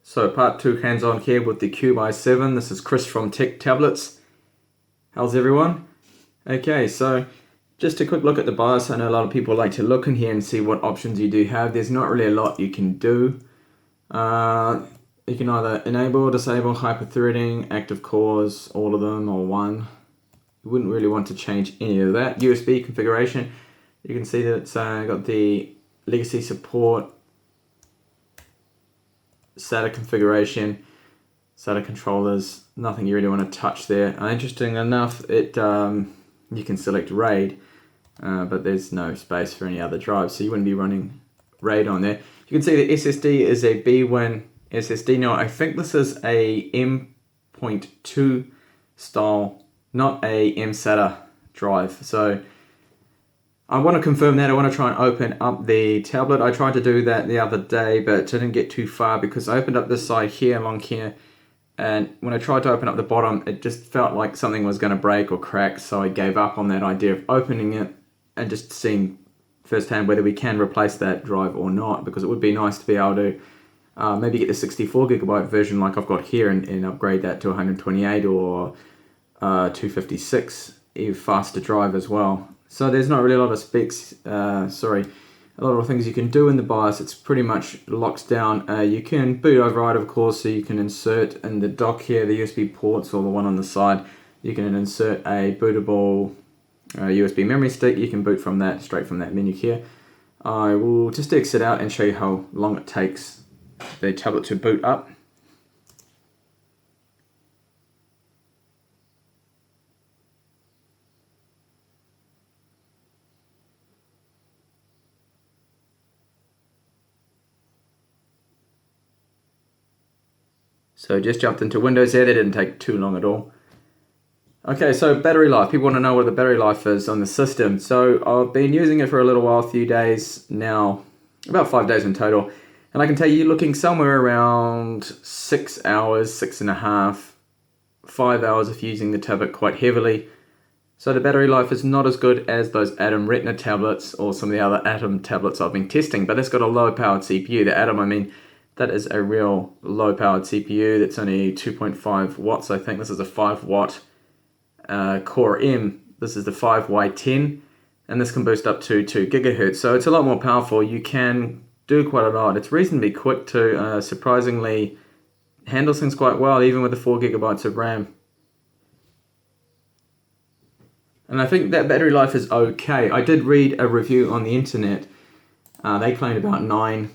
So part 2 hands-on here with the Ghz i7. This is Chris from Tech Tablets. How's everyone? Okay, so just a quick look at the BIOS. I know a lot of people like to look in here and see what options you do have. There's not really a lot you can do. You can either enable or disable hyper-threading, active cores, all of them, or one. You wouldn't really want to change any of that. USB configuration, you can see that it's got the legacy support, SATA configuration, SATA controllers, nothing you really want to touch there. Interesting enough, it you can select RAID, but there's no space for any other drives, so you wouldn't be running RAID on there. You can see the SSD is a B1 SSD. Now I think this is a M.2 style, not a mSATA drive. So I want to confirm that. I want to try and open up the tablet. I tried to do that the other day, but didn't get too far because I opened up this side here, along here, and when I tried to open up the bottom, it just felt like something was going to break or crack, so I gave up on that idea of opening it and just seeing firsthand whether we can replace that drive or not, because it would be nice to be able to maybe get the 64GB version like I've got here and upgrade that to 128 or 256, even faster drive as well. So there's not really a lot of specs, a lot of things you can do in the BIOS. It's pretty much locks down. You can boot override, of course, so you can insert in the dock here, the USB ports or the one on the side, you can insert a bootable USB memory stick. You can boot from that, straight from that menu here. I will just exit out and show you how long it takes the tablet to boot up. So just jumped into Windows there. That didn't take too long at all. Okay, so battery life. People want to know what the battery life is on the system. So I've been using it for a little while, a few days now, about 5 days in total. And I can tell you, you're looking somewhere around 6 hours, 6.5, 5 hours if you're using the tablet quite heavily. So the battery life is not as good as those Atom Retina tablets or some of the other Atom tablets I've been testing, but that's got a low powered CPU. The Atom, I mean, that is a real low powered CPU that's only 2.5 watts, I think. This is a 5 watt Core M. This is the 5Y10, and this can boost up to 2 gigahertz. So it's a lot more powerful. You can do quite a lot. It's reasonably quick to surprisingly handles things quite well, even with the 4 gigabytes of RAM. And I think that battery life is okay. I did read a review on the internet. They claimed about 9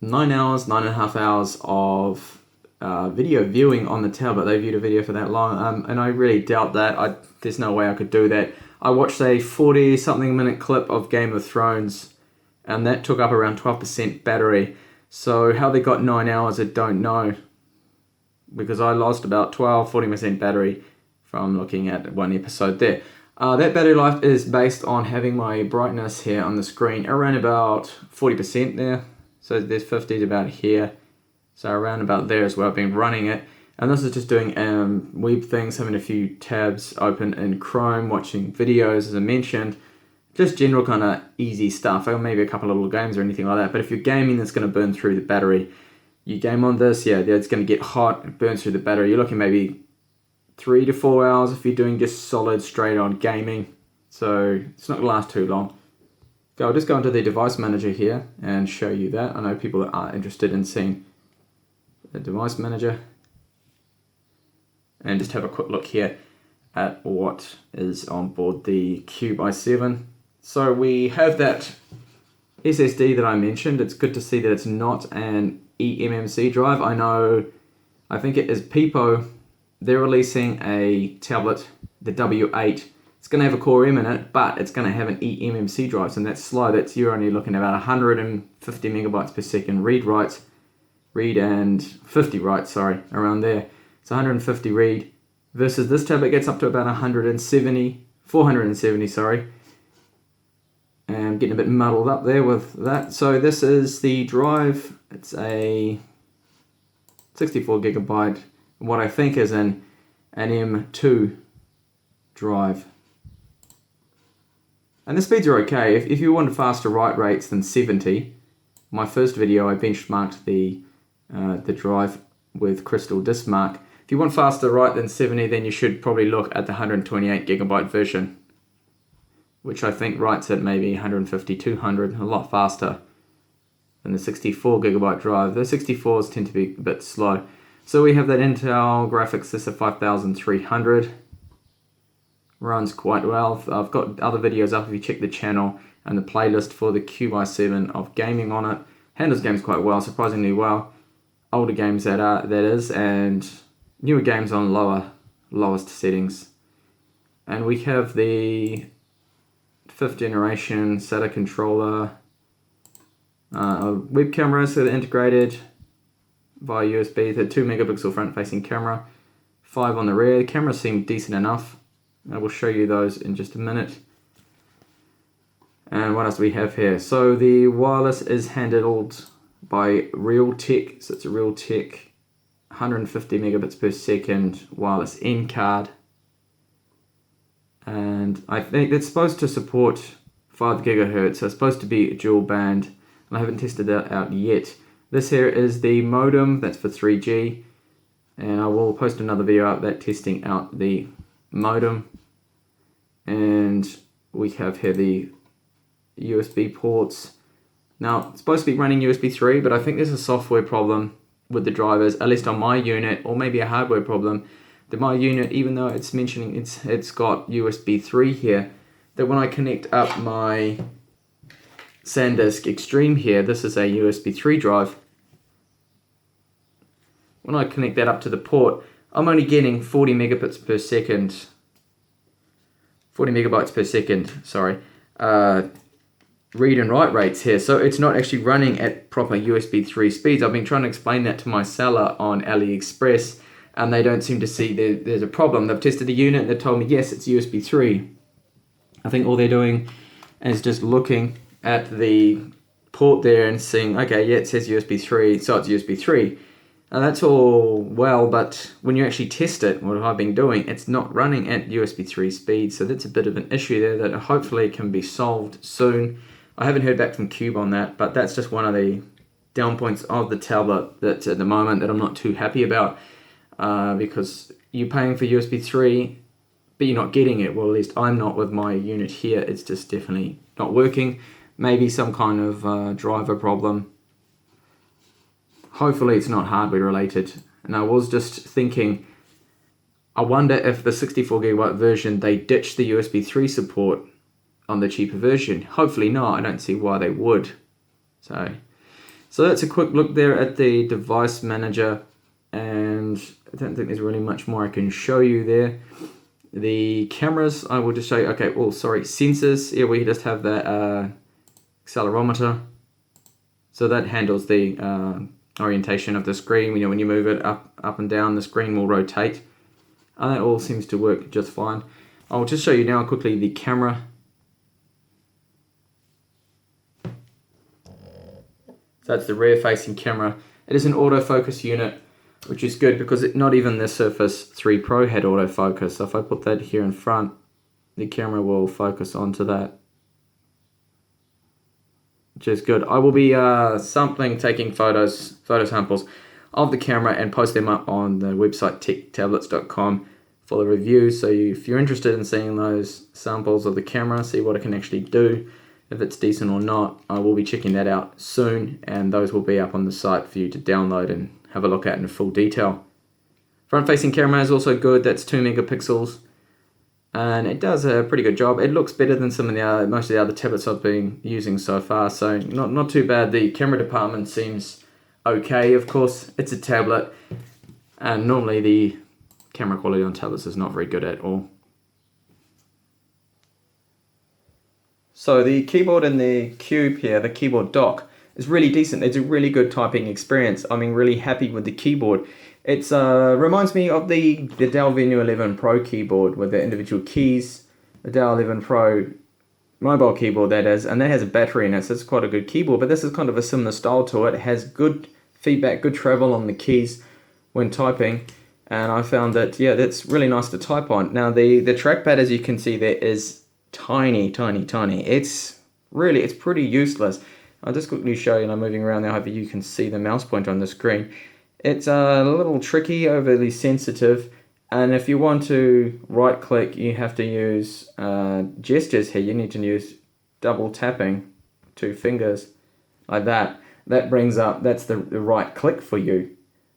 hours, 9.5 hours of video viewing on the tablet. They viewed a video for that long, and I really doubt that. There's no way I could do that. I watched a 40-something minute clip of Game of Thrones, and that took up around 12% battery. So how they got 9 hours, I don't know, because I lost about 40% battery from looking at one episode there. That battery life is based on having my brightness here on the screen around about 40% there. So there's 50 to about here. So around about there is where I've been running it. And this is just doing web things, having a few tabs open in Chrome, watching videos, as I mentioned. Just general kind of easy stuff, or maybe a couple of little games or anything like that. But if you're gaming, that's going to burn through the battery. You game on this, yeah, it's going to get hot, it burns through the battery. You're looking maybe 3 to 4 hours if you're doing just solid, straight on gaming. So it's not going to last too long. I'll just go into the device manager here and show you that. I know people that are interested in seeing the device manager. And just have a quick look here at what is on board the Ghz i7. So we have that SSD that I mentioned. It's good to see that it's not an eMMC drive. I think it is Pipo. They're releasing a tablet, the W8. It's going to have a Core M in it, but it's going to have an eMMC drive, so that's slow. You're only looking at about 150 megabytes per second read and 50 write, around there. It's 150 read versus this tablet gets up to about 470, and getting a bit muddled up there with that. So this is the drive. It's a 64 gigabyte, what I think is an M2 drive. And the speeds are okay. If you want faster write rates than 70, my first video I benchmarked the drive with Crystal Disk Mark. If you want faster write than 70, then you should probably look at the 128GB version, which I think writes at maybe 150, 200, a lot faster than the 64GB drive. The 64s tend to be a bit slow. So we have that Intel graphics system 5300. Runs quite well. I've got other videos up if you check the channel and the playlist for the Ghz i7 of gaming on it. Handles games quite well, surprisingly well. Older games that is, and newer games on lowest settings. And we have the 5th generation SATA controller, web camera, so they're integrated via USB. The 2 megapixel front facing camera, 5 on the rear. The cameras seem decent enough. I will show you those in just a minute. And what else do we have here? So the wireless is handled by Realtek. So it's a Realtek 150 megabits per second wireless N card. And I think it's supposed to support 5 gigahertz. So it's supposed to be dual band. And I haven't tested that out yet. This here is the modem. That's for 3G. And I will post another video out that testing out the modem. And we have here the USB ports. Now it's supposed to be running USB 3, but I think there's a software problem with the drivers, at least on my unit, or maybe a hardware problem. That my unit, even though it's mentioning it's got USB 3 here, that when I connect up my SanDisk Extreme here, this is a USB 3 drive. When I connect that up to the port, I'm only getting 40 megabytes per second, sorry, read and write rates here. So it's not actually running at proper USB 3 speeds. I've been trying to explain that to my seller on AliExpress, and they don't seem to see there's a problem. They've tested the unit and they told me, yes, it's USB 3. I think all they're doing is just looking at the port there and seeing, okay, yeah, it says USB 3, so it's USB 3. And that's all well, but when you actually test it, what I've been doing, it's not running at USB 3 speed, so that's a bit of an issue there that hopefully can be solved soon. I haven't heard back from Cube on that, but that's just one of the down points of the tablet that's at the moment that I'm not too happy about, because you're paying for USB 3, but you're not getting it. Well, at least I'm not with my unit here. It's just definitely not working. Maybe some kind of driver problem. Hopefully it's not hardware related. And I was just thinking, I wonder if the 64GB version, they ditched the USB 3 support on the cheaper version. Hopefully not. I don't see why they would. So that's a quick look there at the device manager, and I don't think there's really much more I can show you there. The cameras, I will just show you, okay, well, sorry, sensors. Yeah, we just have that accelerometer. So that handles the orientation of the screen. You know, when you move it up and down, the screen will rotate. And that all seems to work just fine. I'll just show you now quickly the camera. So that's the rear facing camera. It is an autofocus unit, which is good because not even the Surface 3 Pro had autofocus. So if I put that here in front, the camera will focus onto that, which is good. I will be taking photo samples of the camera and post them up on the website techtablets.com for the review. So if you're interested in seeing those samples of the camera, see what it can actually do, if it's decent or not, I will be checking that out soon, and those will be up on the site for you to download and have a look at in full detail. Front facing camera is also good. That's 2 megapixels. And it does a pretty good job. It looks better than most of the other tablets I've been using so far, so not too bad. The camera department seems okay. Of course, it's a tablet, and normally the camera quality on tablets is not very good at all. So the keyboard in the Cube here, the keyboard dock, is really decent. It's a really good typing experience. I'm really happy with the keyboard. It reminds me of the Dell Venue 11 Pro keyboard with the individual keys. The Dell 11 Pro mobile keyboard, that is, and that has a battery in it, so it's quite a good keyboard. But this is kind of a similar style to it. It has good feedback, good travel on the keys when typing, and I found that, yeah, that's really nice to type on. Now the trackpad, as you can see there, is tiny. It's pretty useless. I'll just quickly show you, and I'm moving around now, hopefully you can see the mouse pointer on the screen. It's a little tricky, overly sensitive, and if you want to right click, you have to use gestures here. You need to use double tapping, 2 fingers, like that. That brings up, that's the right click for you.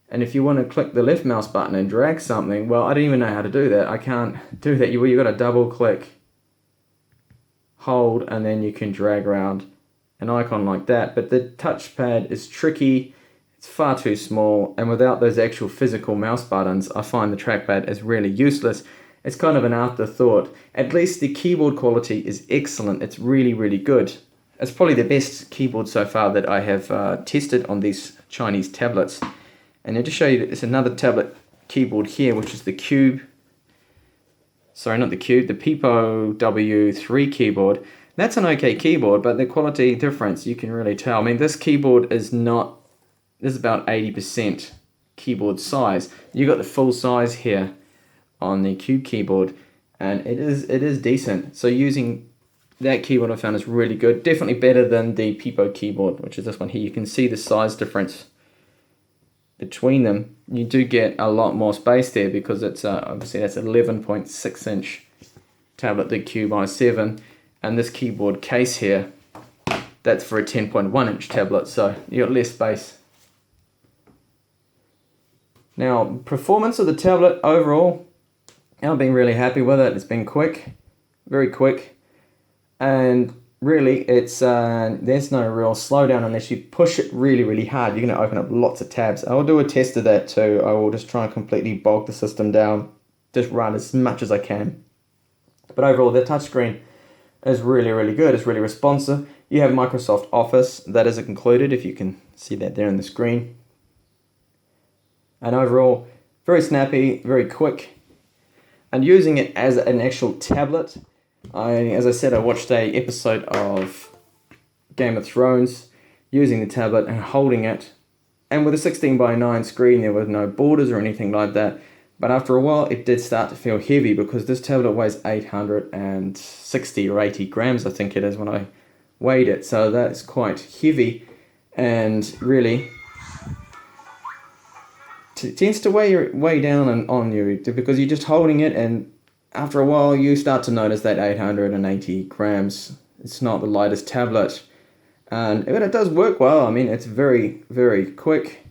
And if you want to click the left mouse button and drag something, well, I don't even know how to do that. I can't do that. You've got to double click, hold, and then you can drag around an icon like that. But the touchpad is tricky. It's far too small, and without those actual physical mouse buttons, I find the trackpad is really useless. It's kind of an afterthought. At least the keyboard quality is excellent. It's really, really good. It's probably the best keyboard so far that I have tested on these Chinese tablets. And then to show you, there's another tablet keyboard here, which is the Cube. Sorry, not the Cube, the Pipo W3 keyboard. That's an okay keyboard, but the quality difference, you can really tell. I mean, this keyboard is not, this is about 80% keyboard size. You got the full size here on the Cube keyboard, and it is decent. So using that keyboard I found is really good. Definitely better than the Pipo keyboard, which is this one here. You can see the size difference between them. You do get a lot more space there because it's obviously that's 11.6 inch tablet, the Cube i7, and this keyboard case here, that's for a 10.1 inch tablet, so you got less space. Now, performance of the tablet overall, I've been really happy with it. It's been quick, very quick, and really it's there's no real slowdown unless you push it really, really hard. You're going to open up lots of tabs. I'll do a test of that too. I will just try and completely bog the system down, just run as much as I can. But overall, the touchscreen is really, really good. It's really responsive. You have Microsoft Office, that is included, if you can see that there on the screen. And overall, very snappy, very quick. And using it as an actual tablet, as I said, I watched a episode of Game of Thrones using the tablet and holding it. And with a 16:9 screen, there were no borders or anything like that. But after a while, it did start to feel heavy because this tablet weighs 860 or 80 grams, I think it is, when I weighed it. So that's quite heavy, and really tends to weigh down on you because you're just holding it, and after a while you start to notice that 880 grams. It's not the lightest tablet, but it does work well. I mean, it's very, very quick,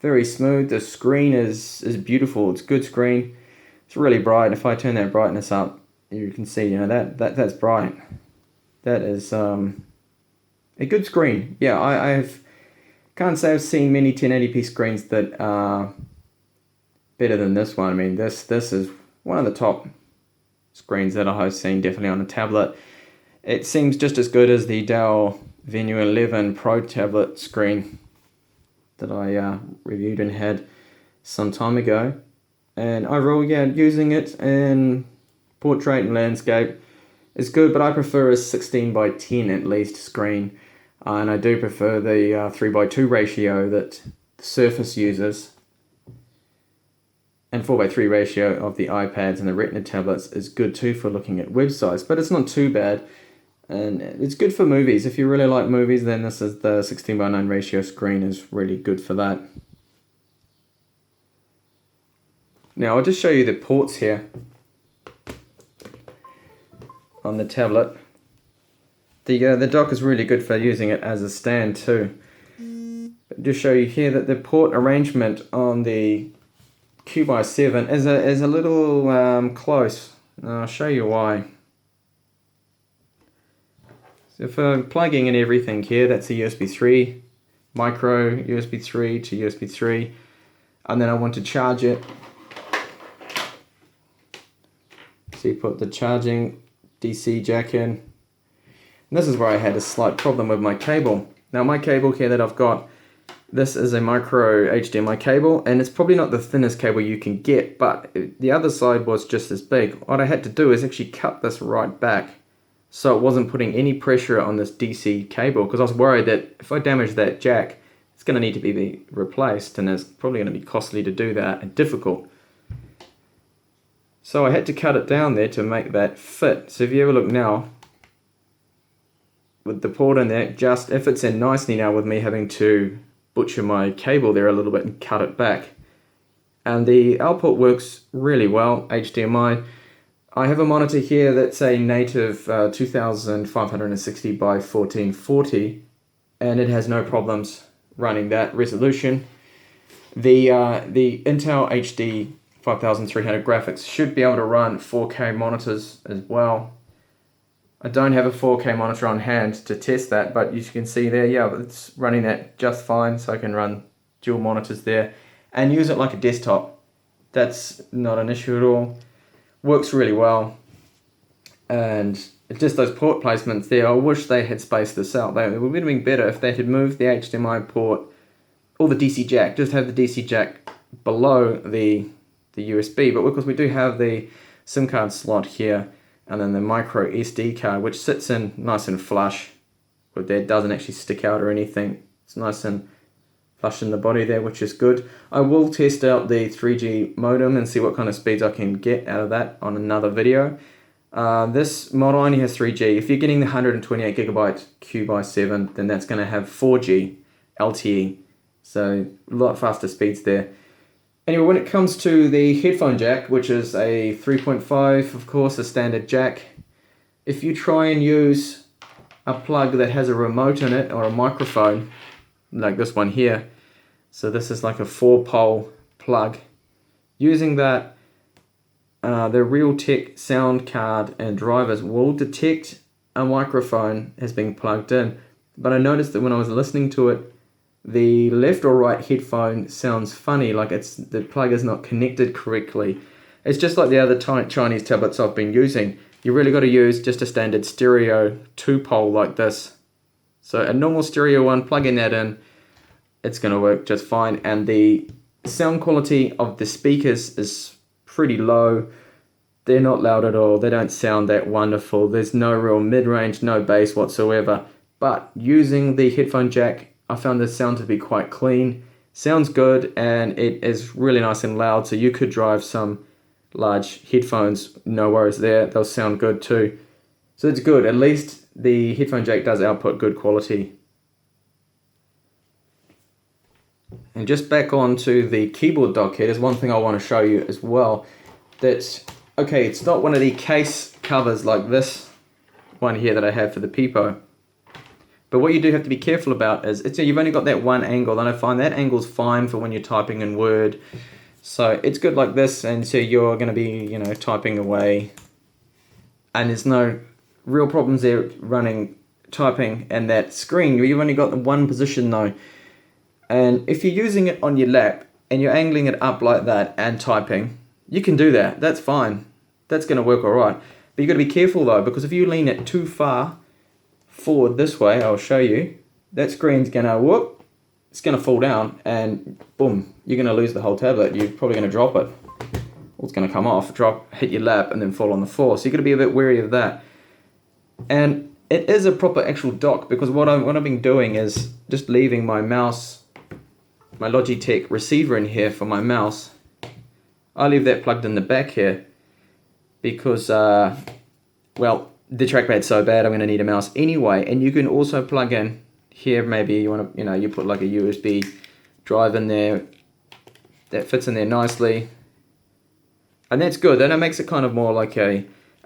very smooth. The screen is beautiful. It's a good screen. It's really bright. If I turn that brightness up, you can see, that's bright. That is a good screen. Yeah, can't say I've seen many 1080p screens that are better than this one. I mean, this is one of the top screens that I've seen, definitely on a tablet. It seems just as good as the Dell Venue 11 Pro tablet screen that I reviewed and had some time ago. And overall, yeah, using it in portrait and landscape is good, but I prefer a 16:10 at least screen. And I do prefer the 3:2 ratio that the Surface uses. And 4:3 ratio of the iPads and the Retina tablets is good too for looking at websites, but it's not too bad. And it's good for movies. If you really like movies, then this is the 16:9 ratio screen is really good for that. Now I'll just show you the ports here on the tablet. The dock is really good for using it as a stand too. But just show you here that the port arrangement on the Cube i7 is a little close. I'll show you why. So for plugging in everything here, that's a USB 3, micro USB 3 to USB 3, and then I want to charge it. So you put the charging DC jack in. And this is where I had a slight problem with my cable. Now my cable here that I've got, this is a micro HDMI cable, and it's probably not the thinnest cable you can get, but the other side was just as big. What I had to do is actually cut this right back so it wasn't putting any pressure on this DC cable, because I was worried that if I damage that jack, it's going to need to be replaced, and it's probably going to be costly to do that and difficult. So I had to cut it down there to make that fit. So if you ever look now, with the port in there, just if it's in nicely now with me having to butcher my cable there a little bit and cut it back. And the output works really well, HDMI. I have a monitor here that's a native 2560 by 1440, and it has no problems running that resolution. The Intel HD 5300 graphics should be able to run 4K monitors as well. I don't have a 4K monitor on hand to test that, but you can see there, yeah, it's running that just fine, so I can run dual monitors there and use it like a desktop. That's not an issue at all. Works really well. And just those port placements there, I wish they had spaced this out. It would have been better if they had moved the HDMI port or the DC jack, just have the DC jack below the USB, but because we do have the SIM card slot here, and then the micro SD card, which sits in nice and flush with that, doesn't actually stick out or anything. It's nice and flush in the body there, which is good. I will test out the 3G modem and see what kind of speeds I can get out of that on another video. This model only has 3G. If you're getting the 128 gigabyte Q/7, then that's going to have 4G LTE, so a lot faster speeds there. Anyway, when it comes to the headphone jack, which is a 3.5, of course, a standard jack, if you try and use a plug that has a remote in it or a microphone, like this one here, so this is like a 4-pole plug, using that, the Realtek sound card and drivers will detect a microphone as being plugged in. But I noticed that when I was listening to it, the left or right headphone sounds funny, like the plug is not connected correctly. It's just like the other Chinese tablets I've been using. You really got to use just a standard stereo 2-pole like this. So a normal stereo one, plugging that in, it's going to work just fine. And the sound quality of the speakers is pretty low. They're not loud at all. They don't sound that wonderful. There's no real mid-range, no bass whatsoever. But using the headphone jack, I found the sound to be quite clean. Sounds good, and it is really nice and loud, so you could drive some large headphones, no worries there. They'll sound good too. So it's good. At least the headphone jack does output good quality. And just back onto the keyboard dock here, there's one thing I want to show you as well. That's, okay, it's not one of the case covers like this one here that I have for the Pipo. But what you do have to be careful about is, you've only got that one angle, and I find that angle's fine for when you're typing in Word. So it's good like this, and so you're going to be, typing away. And there's no real problems there typing, and that screen, you've only got the one position though. And if you're using it on your lap, and you're angling it up like that and typing, you can do that. That's fine. That's going to work alright. But you've got to be careful though, because if you lean it too far forward this way, I'll show you, that screen's gonna it's gonna fall down, and boom, you're gonna lose the whole tablet. You're probably gonna drop it, or it's gonna come off, hit your lap, and then fall on the floor. So you got to be a bit wary of that. And it is a proper actual dock, because what I've been doing is just leaving my mouse, my Logitech receiver in here for my mouse. I leave that plugged in the back here because well, the trackpad's so bad I'm going to need a mouse anyway. And you can also plug in here, maybe you want to, you put like a USB drive in there that fits in there nicely, and that's good. Then it makes it kind of more like a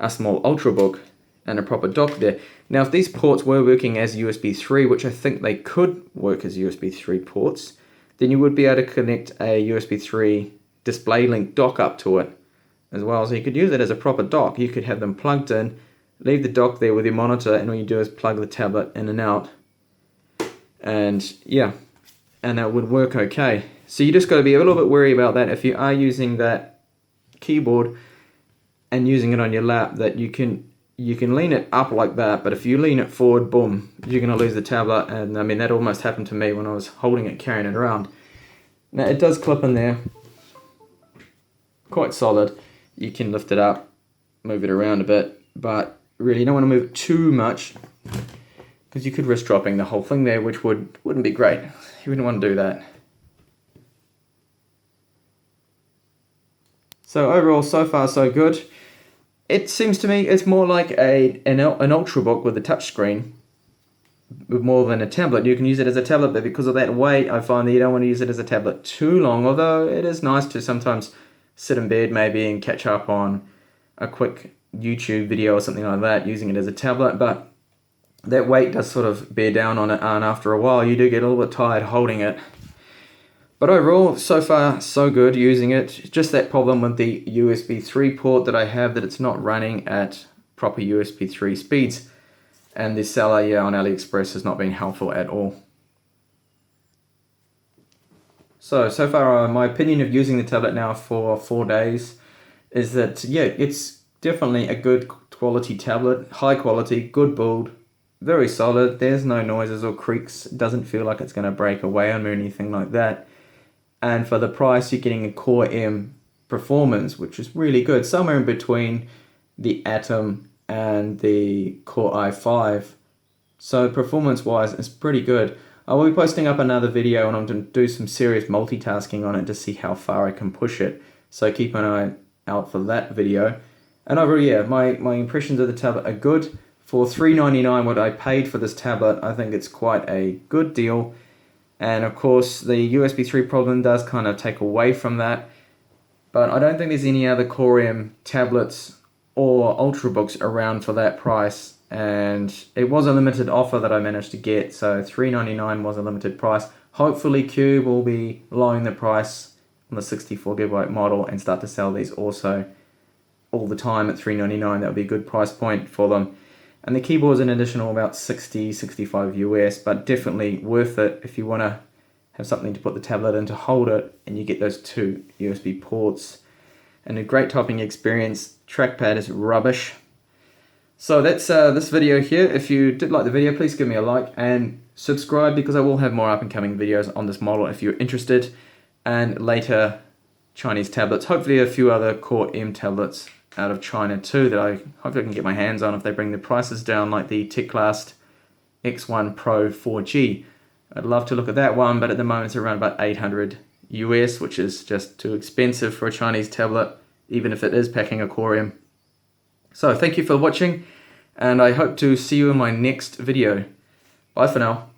small ultrabook and a proper dock there. Now if these ports were working as USB 3, which I think they could work as USB 3 ports, then you would be able to connect a USB 3 display link dock up to it as well. So you could use it as a proper dock. You could have them plugged in, leave the dock there with your monitor, and all you do is plug the tablet in and out, and yeah, and that would work okay. So you just got to be a little bit wary about that if you are using that keyboard and using it on your lap, that you can lean it up like that, but if you lean it forward, boom, you're going to lose the tablet. And I mean, that almost happened to me when I was holding it, carrying it around. Now it does clip in there, quite solid. You can lift it up, move it around a bit, but really, you don't want to move it too much, because you could risk dropping the whole thing there, which wouldn't be great. You wouldn't want to do that. So overall, so far so good. It seems to me it's more like an Ultrabook with a touchscreen. more than a tablet. You can use it as a tablet, but because of that weight, I find that you don't want to use it as a tablet too long, although it is nice to sometimes sit in bed maybe and catch up on a quick YouTube video or something like that using it as a tablet, but that weight does sort of bear down on it, and after a while you do get a little bit tired holding it. But overall, so far so good using it. Just that problem with the USB 3 port that I have, that it's not running at proper USB 3 speeds, and the seller on AliExpress has not been helpful at all. So far my opinion of using the tablet now for 4 days is that, yeah, it's definitely a good quality tablet, high quality, good build, very solid. There's no noises or creaks. It doesn't feel like it's going to break away on me or anything like that. And for the price, you're getting a Core M performance, which is really good, somewhere in between the Atom and the Core i5. So performance-wise, it's pretty good. I will be posting up another video, and I'm going to do some serious multitasking on it to see how far I can push it. So keep an eye out for that video. And overall, yeah, my impressions of the tablet are good. For $3.99, what I paid for this tablet, I think it's quite a good deal. And of course, the USB 3 problem does kind of take away from that. But I don't think there's any other Core M tablets or Ultrabooks around for that price. And it was a limited offer that I managed to get, so $3.99 was a limited price. Hopefully Cube will be lowering the price on the 64GB model and start to sell these also all the time at $3.99. That would be a good price point for them. And the keyboard's an additional about $60-65 US, but definitely worth it if you want to have something to put the tablet in to hold it, and you get those 2 USB ports. And a great typing experience. Trackpad is rubbish. So that's this video here. If you did like the video, please give me a like and subscribe, because I will have more up and coming videos on this model if you're interested, and later Chinese tablets, hopefully a few other Core M tablets out of China too that I hopefully can get my hands on if they bring the prices down, like the Teclast X1 Pro 4G. I'd love to look at that one, but at the moment it's around about 800 US, which is just too expensive for a Chinese tablet, even if it is packing a Core M. So thank you for watching, and I hope to see you in my next video. Bye for now.